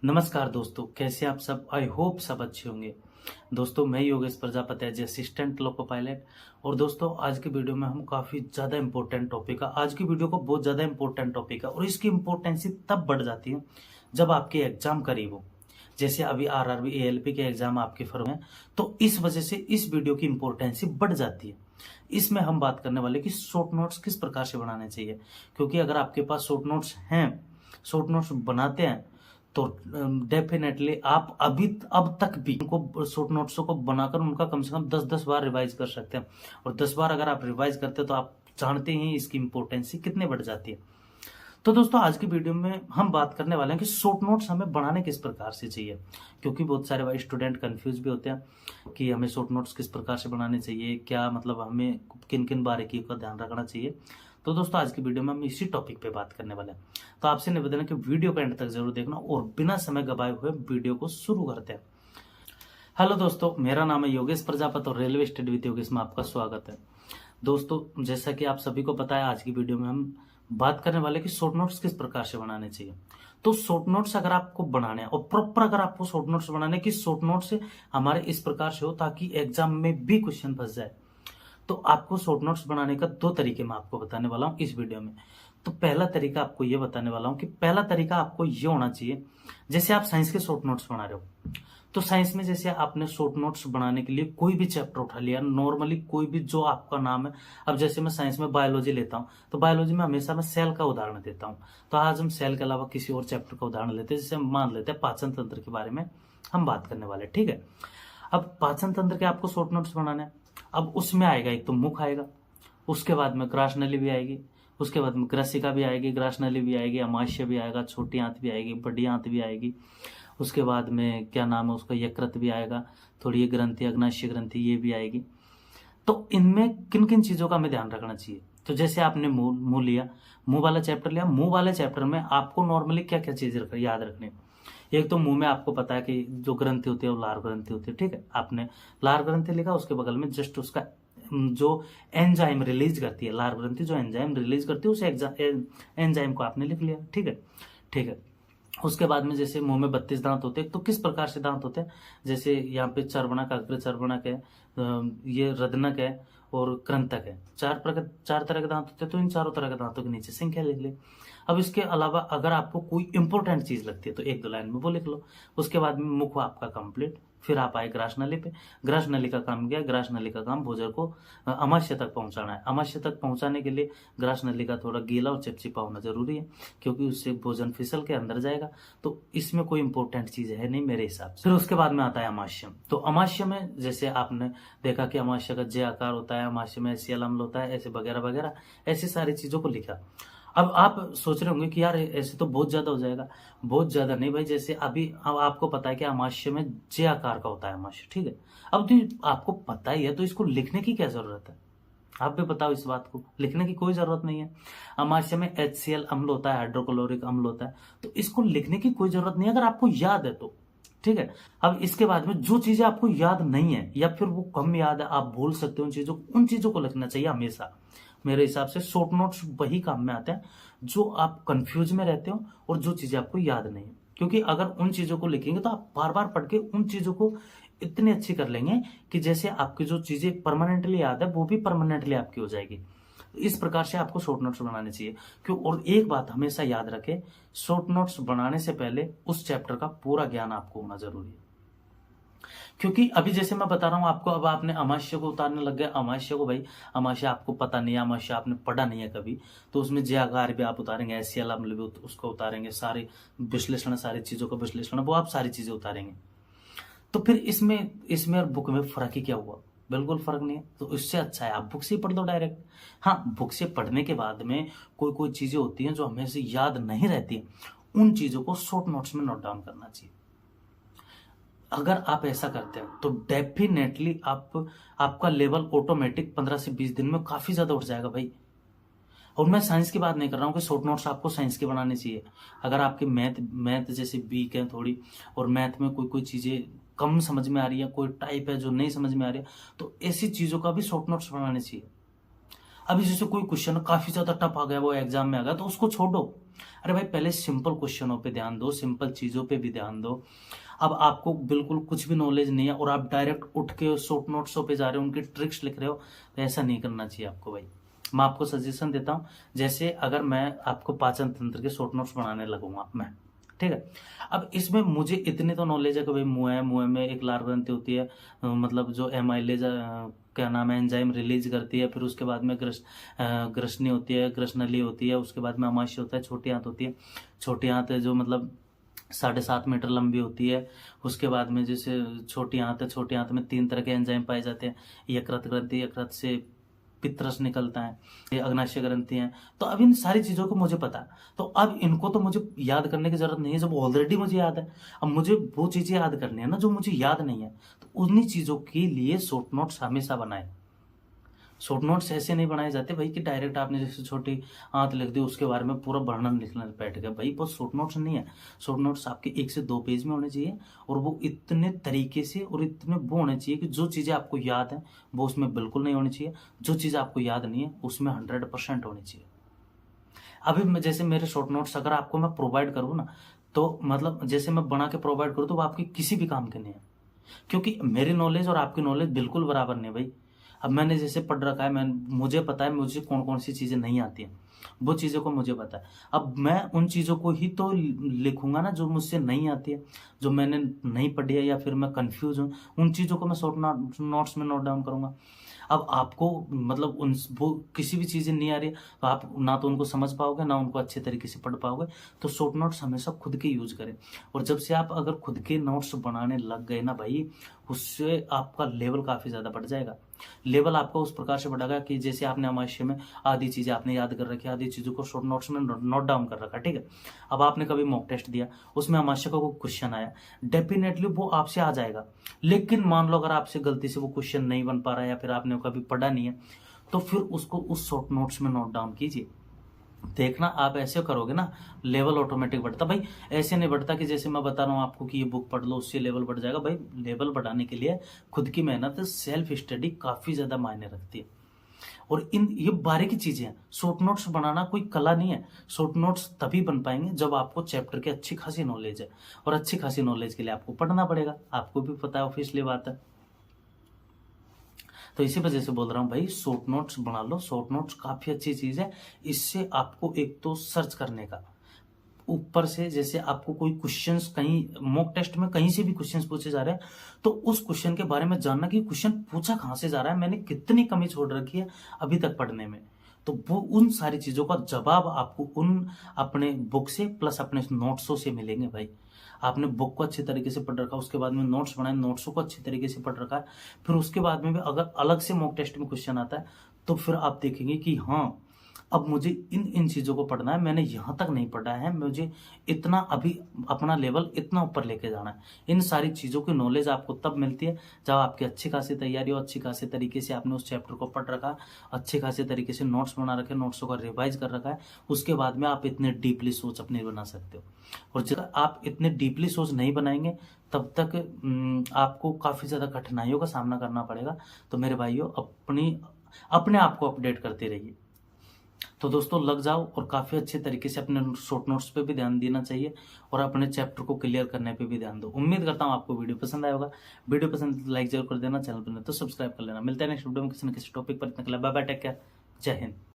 नमस्कार दोस्तों, कैसे आप सब। आई होप सब अच्छे होंगे। दोस्तों, मैं Yogesh Prajapati as assistant loco pilot. और दोस्तों, आज के वीडियो में हम काफ़ी ज़्यादा इंपॉर्टेंट टॉपिक है। आज की वीडियो को बहुत ज़्यादा इंपॉर्टेंट टॉपिक है और इसकी इंपॉर्टेंसी तब बढ़ जाती है जब आपके एग्जाम करीब हो। जैसे अभी आरआरबी एएलपी के एग्जाम आपके फर्म है, तो इस वजह से इस वीडियो की इंपॉर्टेंसी बढ़ जाती है। इसमें हम बात करने वाले कि शॉर्ट नोट्स किस प्रकार से बनाने चाहिए, क्योंकि अगर आपके पास शॉर्ट नोट्स हैं, शॉर्ट नोट्स बनाते हैं, तो डेफिनेटली आप अभी अब तक भी उनको शॉर्ट नोट्सों को बनाकर उनका कम से कम 10-10 बार रिवाइज कर सकते हैं। और 10 बार अगर आप रिवाइज करते हैं तो आप जानते ही इसकी इंपॉर्टेंसी कितने बढ़ जाती है। तो दोस्तों, आज की वीडियो में हम बात करने वाले हैं कि शॉर्ट नोट्स हमें बनाने किस प्रकार से चाहिए, क्योंकि बहुत सारे स्टूडेंट कंफ्यूज भी होते हैं कि हमें शॉर्ट नोट्स किस प्रकार से बनाने चाहिए, क्या मतलब हमें किन किन बारीकियों का ध्यान रखना चाहिए। तो दोस्तों, आज की वीडियो में हम इसी टॉपिक पे बात करने वाले हैं। तो आपसे निवेदन है कि वीडियो को एंड तक जरूर देखना और बिना समय गवाए हुए वीडियो को शुरू करते हैं। हेलो दोस्तों, मेरा नाम है योगेश प्रजापति और रेलवे स्टडी विद योगेश में आपका स्वागत है। दोस्तों, जैसा कि आप सभी को पता है, आज की वीडियो में हम बात करने वाले कि शॉर्ट नोट्स किस प्रकार से बनाने चाहिए। तो शॉर्ट नोट्स अगर आपको बनाने हैं और प्रॉपर अगर आपको शॉर्ट नोट्स बनाने की शॉर्ट नोट्स हमारे इस प्रकार से हो ताकि एग्जाम में भी क्वेश्चन फंस जाए, तो आपको शॉर्ट नोट्स बनाने का 2 तरीके मैं आपको बताने वाला हूं इस वीडियो में। तो पहला तरीका आपको ये बताने वाला हूं कि पहला तरीका आपको ये होना चाहिए, जैसे आप साइंस के शॉर्ट नोट्स बना रहे हो, तो साइंस में जैसे आपने शॉर्ट नोट्स बनाने के लिए कोई भी चैप्टर उठा लिया, नॉर्मली कोई भी जो आपका नाम है। अब जैसे मैं साइंस में बायोलॉजी लेता हूं, तो बायोलॉजी में हमेशा मैं सेल का उदाहरण देता हूं। तो आज हम सेल के अलावा किसी और चैप्टर का उदाहरण लेते हैं, जैसे मान लेते हैं पाचन तंत्र के बारे में हम बात करने वाले, ठीक है। अब पाचन तंत्र के आपको शॉर्ट नोट्स बनाने हैं। अब उसमें आएगा, एक तो मुख आएगा, उसके बाद में ग्रास नली भी आएगी, उसके बाद में ग्रसिका भी आएगी, ग्रास नली भी आएगी, अमाशय भी आएगा, छोटी आंत भी आएगी, बड़ी आंत भी आएगी। उसके बाद में क्या नाम है उसका, यकृत भी आएगा, थोड़ी ये ग्रंथि, अग्नाशय ग्रंथि, ये भी आएगी। तो इनमें किन किन चीजों का हमें ध्यान रखना चाहिए। तो जैसे आपने मुंह लिया, मुंह वाला चैप्टर लिया, मुंह वाले चैप्टर में आपको नॉर्मली क्या क्या चीजें याद रखनी है। एक तो मुंह में आपको पता है कि जो ग्रंथि होती है वो लार ग्रंथि होती है, ठीक है। आपने लार ग्रंथि लिखा, उसके बगल में जस्ट उसका जो एंजाइम रिलीज करती है, लार ग्रंथि जो एंजाइम रिलीज करती है, उस एंजाइम को आपने लिख लिया, ठीक है, ठीक है। उसके बाद में जैसे मुंह में 32 दांत होते हैं, तो किस प्रकार से दांत होते हैं, जैसे यहाँ पे चर्वणक, अग्र चर्वणक है, ये रदनक है और कृंतक है। चार तरह के दांत होते हैं, तो इन चारों तरह के दांतों के नीचे संख्या लिख ले। अब इसके अलावा अगर आपको कोई इंपॉर्टेंट चीज लगती है तो 1-2 लाइन में वो लिख लो। उसके बाद में मुख आपका कंप्लीट, फिर आप आए ग्रास नली पे। ग्रास नली का काम क्या है, ग्रास नली का काम भोजन को अमाशय तक पहुंचाना है। अमाशय तक पहुंचाने के लिए ग्रास नली का थोड़ा गीला और चिपचिपा होना जरूरी है, क्योंकि उससे भोजन फिसल के अंदर जाएगा। तो इसमें कोई इंपॉर्टेंट चीज है नहीं मेरे हिसाब से। फिर उसके बाद में आता है अमाशय। तो अमाशय में जैसे आपने देखा कि अमाशय का जे आकार होता है, अमाशय में एसियल अम्ल होता है, ऐसे वगैरह वगैरह, ऐसी सारी चीजों को लिखा। अब आप सोच रहे होंगे कि यार ऐसे तो बहुत ज्यादा हो जाएगा। बहुत ज्यादा नहीं भाई, जैसे अभी अब आपको पता है कि अमाशय में जे आकार का होता है अमाशय, ठीक है। अब तो आपको पता ही है, तो इसको लिखने की क्या जरूरत है। आप भी बताओ, इस बात को लिखने की कोई जरूरत नहीं है। अमाशय में HCl अम्ल होता है, हाइड्रोक्लोरिक अम्ल होता है, तो इसको लिखने की कोई जरूरत नहीं है अगर आपको याद है तो, ठीक है। अब इसके बाद में जो चीजें आपको याद नहीं है या फिर वो कम याद है, आप भूल सकते हो उन चीजों को लिखना चाहिए हमेशा। मेरे हिसाब से शॉर्ट नोट्स वही काम में आते हैं जो आप कंफ्यूज में रहते हो और जो चीजें आपको याद नहीं है, क्योंकि अगर उन चीजों को लिखेंगे तो आप बार बार पढ़ के उन चीजों को इतनी अच्छी कर लेंगे कि जैसे आपकी जो चीजें परमानेंटली याद है वो भी परमानेंटली आपकी हो जाएगी। इस प्रकार से आपको शॉर्ट नोट्स बनाने चाहिए। क्यों, और एक बात हमेशा याद रखें, शॉर्ट नोट्स बनाने से पहले उस चैप्टर का पूरा ज्ञान आपको होना जरूरी है। क्योंकि अभी जैसे मैं बता रहा हूं आपको, अब आपने अमाशय को उतारने लग गए, अमाशय को भाई, अमाशय आपको पता नहीं है, अमाशय आपने पढ़ा नहीं है कभी, तो उसमें जे आकार भी आप उतारेंगे, एसियल अम्ल भी उसको उतारेंगे, सारे विश्लेषण, सारी चीजों का विश्लेषण वो आप सारी चीजें उतारेंगे। तो फिर इसमें और बुक में फर्क ही क्या हुआ, बिल्कुल फर्क नहीं है। तो इससे अच्छा है आप बुक से ही पढ़ दो डायरेक्ट। हाँ, बुक से पढ़ने के बाद में कोई कोई चीजें होती हैं जो हमें से याद नहीं रहती, उन चीजों को शॉर्ट नोट्स में नोट डाउन करना चाहिए। अगर आप ऐसा करते हैं तो डेफिनेटली आपका लेवल ऑटोमेटिक 15 से 20 दिन में काफी ज्यादा उठ जाएगा भाई। और मैं साइंस की बात नहीं कर रहा हूँ कि शॉर्ट नोट्स आपको साइंस के बनाने चाहिए। अगर आपकी मैथ जैसे वीक है थोड़ी, और मैथ में कोई कोई चीजें कम समझ में आ रही है, कोई टाइप है जो नहीं समझ में आ रही है, तो ऐसी चीजों का भी शॉर्ट नोट्स बनाने चाहिए। अभी जैसे कोई क्वेश्चन काफी ज्यादा टफ आ गया, वो एग्जाम में आ गया, तो उसको छोड़ो। अरे भाई पहले सिंपल क्वेश्चनों पे ध्यान दो, सिंपल चीजों पे भी ध्यान दो। अब आपको बिल्कुल कुछ भी नॉलेज नहीं है और आप डायरेक्ट उठ के शॉर्ट नोट्सों पे जा रहे हो, उनकी ट्रिक्स लिख रहे हो, तो ऐसा नहीं करना चाहिए आपको भाई। मैं आपको सजेशन देता हूँ, जैसे अगर मैं आपको पाचन तंत्र के शॉर्ट नोट्स बनाने लगूंगा मैं, ठीक है। अब इसमें मुझे इतनी तो नॉलेज है कि भाई मुंह है, मुंह में एक लार ग्रंथि होती है, मतलब जो एमाइलेज क्या नाम है एंजाइम रिलीज करती है, फिर उसके बाद में ग्रसनी होती है, ग्रसनली होती है, उसके बाद में अमाशय होता है, छोटी आंत होती है। छोटी आंत जो मतलब 7.5 मीटर लंबी होती है। उसके बाद में जैसे छोटी आंत है, छोटी आंत में 3 तरह के एंजाइम पाए जाते हैं। यकृत ग्रंथि, यकृत से पित्रस निकलता है, ये अग्नाशय ग्रंथि है। तो अब इन सारी चीजों को मुझे पता है, तो अब इनको तो मुझे याद करने की जरूरत नहीं है, जब ऑलरेडी मुझे याद है। अब मुझे वो चीजें याद करनी है ना जो मुझे याद नहीं है, तो उन्हीं चीजों के लिए शॉर्ट नोट्स हमेशा बनाए। शॉर्ट नोट्स ऐसे नहीं बनाए जाते भाई कि डायरेक्ट आपने जैसे छोटी आंत लिख दी, उसके बारे में पूरा वर्णन लिखने बैठ गया भाई, वो शॉर्ट नोट्स नहीं है। शॉर्ट नोट्स आपके 1 से 2 पेज में होने चाहिए, और वो इतने तरीके से और इतने वो होने चाहिए कि जो चीज़ें आपको याद है वो उसमें बिल्कुल नहीं होनी चाहिए, जो चीज़ आपको याद नहीं है उसमें 100% होनी चाहिए। अभी जैसे मेरे शॉर्ट नोट्स अगर आपको मैं प्रोवाइड करूँ ना, तो मतलब जैसे मैं बना के प्रोवाइड करूँ, तो वो आपकी किसी भी काम के नहीं है, क्योंकि मेरी नॉलेज और आपकी नॉलेज बिल्कुल बराबर नहीं है भाई। अब मैंने जैसे पढ़ रखा है, मुझे पता है मुझे कौन कौन सी चीज़ें नहीं आती हैं, वो चीज़ों को मुझे पता है। अब मैं उन चीज़ों को ही तो लिखूंगा ना जो मुझसे नहीं आती है, जो मैंने नहीं पढ़ी है, या फिर मैं कंफ्यूज हूँ, उन चीज़ों को मैं शॉर्ट नोट्स में नोट डाउन करूंगा। अब आपको मतलब उन वो किसी भी चीज़ें नहीं आ रही है, तो आप ना तो उनको समझ पाओगे, ना उनको अच्छे तरीके से पढ़ पाओगे। तो शॉर्ट नोट्स हमेशा खुद के यूज करें, और जब से आप अगर खुद के नोट्स बनाने लग गए ना भाई, उससे आपका लेवल काफ़ी ज़्यादा बढ़ जाएगा। लेवल आपका उस प्रकार से बढ़ेगा कि जैसे आपने अमाशय में आधी चीज़ें आपने याद कर रखी है, आधी चीज़ों को शॉर्ट नोट्स में नोट डाउन कर रखा, ठीक है। अब आपने कभी मॉक टेस्ट दिया, उसमें अमाशय का कोई क्वेश्चन आया, डेफिनेटली वो आपसे आ जाएगा। लेकिन मान लो अगर आपसे गलती से वो क्वेश्चन नहीं बन पा रहा है, या फिर आपने कभी पढ़ा नहीं है, तो फिर उसको उस शॉर्ट नोट्स में नोट डाउन कीजिए। देखना आप ऐसे करोगे ना, लेवल ऑटोमेटिक बढ़ता भाई। ऐसे नहीं बढ़ता कि जैसे मैं बता रहा हूँ आपको कि ये बुक पढ़ लो उससे लेवल बढ़ जाएगा भाई। लेवल बढ़ाने के लिए खुद की मेहनत, सेल्फ स्टडी काफी ज्यादा मायने रखती है। और ये बारीकी चीजें हैं। शॉर्ट नोट्स बनाना कोई कला नहीं है। शॉर्ट नोट्स तभी बन पाएंगे जब आपको चैप्टर की अच्छी खासी नॉलेज है, और अच्छी खासी नॉलेज के लिए आपको पढ़ना पड़ेगा। आपको भी पता है, ऑब्वियसली बात है। तो इसी वजह से बोल रहा हूँ भाई, शॉर्ट नोट्स बना लो। शॉर्ट नोट्स काफी अच्छी चीज है। इससे आपको एक तो सर्च करने का, ऊपर से जैसे आपको कोई क्वेश्चंस कहीं मॉक टेस्ट में कहीं से भी क्वेश्चंस पूछे जा रहे हैं, तो उस क्वेश्चन के बारे में जानना कि क्वेश्चन पूछा कहाँ से जा रहा है, मैंने कितनी कमी छोड़ रखी है अभी तक पढ़ने में, तो वो उन सारी चीजों का जवाब आपको उन अपने बुक से प्लस अपने नोट्सों से मिलेंगे भाई। आपने बुक को अच्छे तरीके से पढ़ रखा, उसके बाद में नोट्स बनाए, नोट्सों को अच्छे तरीके से पढ़ रखा है, फिर उसके बाद में भी अगर अलग से मॉक टेस्ट में क्वेश्चन आता है, तो फिर आप देखेंगे कि हाँ, अब मुझे इन इन चीजों को पढ़ना है, मैंने यहाँ तक नहीं पढ़ा है, मुझे इतना अभी अपना लेवल इतना ऊपर लेके जाना है। इन सारी चीजों की नॉलेज आपको तब मिलती है जब आपकी अच्छी खासी तैयारी हो, अच्छी खासी तरीके से आपने उस चैप्टर को पढ़ रखा, अच्छे खासे तरीके से नोट्स बना रखे, नोट्सों का रिवाइज कर रखा है। उसके बाद में आप इतने डीपली सोच अपनी बना सकते हो। और जब आप इतने डीपली सोच नहीं बनाएंगे, तब तक आपको काफी ज्यादा कठिनाइयों का सामना करना पड़ेगा। तो मेरे भाइयों, अपने आप को अपडेट करते रहिए। तो दोस्तों लग जाओ, और काफ़ी अच्छे तरीके से अपने शॉर्ट नोट्स पे भी ध्यान देना चाहिए, और अपने चैप्टर को क्लियर करने पे भी ध्यान दो। उम्मीद करता हूँ आपको वीडियो पसंद आया होगा। वीडियो पसंद तो लाइक जरूर कर देना, चैनल पर नहीं तो सब्सक्राइब कर लेना। मिलते हैं नेक्स्ट वीडियो में किसी न किसी टॉपिक पर। इतना बाय बाय, टेक केयर, जय हिंद।